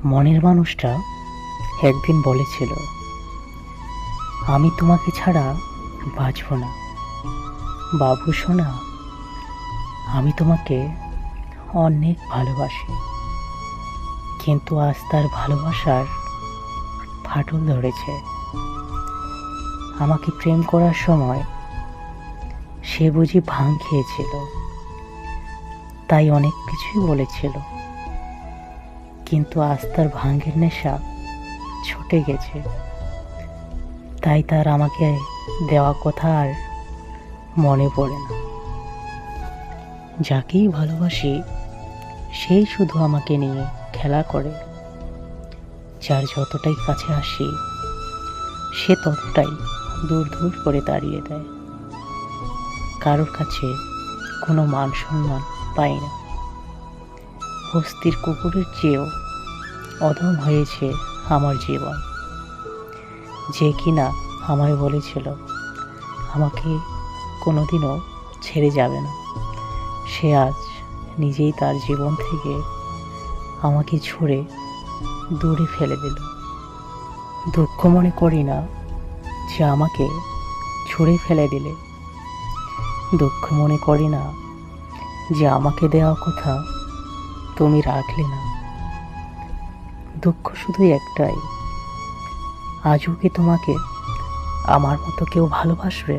মনের মানুষটা একদিন বলেছিল, আমি তোমাকে ছাড়া বাঁচব না বাবু সোনা, আমি তোমাকে অনেক ভালোবাসি। কিন্তু আজ তার ভালোবাসার ফাটল ধরেছে। আমাকে প্রেম করার সময় সে বুঝি ভাং খেয়েছিল, তাই অনেক কিছুই বলেছিল। কিন্তু আজ তার ভাঙের নেশা ছুটে গেছে, তাই তার আমাকে দেওয়া কথা আর মনে পড়ে না। যাকেই ভালোবাসি সেই শুধু আমাকে নিয়ে খেলা করে। যার যতটাই কাছে আসি সে ততটাই দূর দূর করে দাঁড়িয়ে দেয়। কারোর কাছে কোনো মান সম্মান পাই না। বস্তির কুকুরের চেয়েও অধম হয়েছে আমার জীবন। যে কিনা আমায় বলেছিল আমাকে কোনোদিনও ছেড়ে যাবে না, সে আজ নিজেই তার জীবন থেকে আমাকে ছুঁড়ে দূরে ফেলে দিল। দুঃখ মনে করি না যে আমাকে ছুঁড়ে ফেলে দিলে। দুঃখ মনে করি না যে আমাকে দেওয়া কথা তুমি রাখলে না। দুঃখ শুধু একটাই, আজও কি তোমাকে আমার মতো কেউ ভালোবাসবে?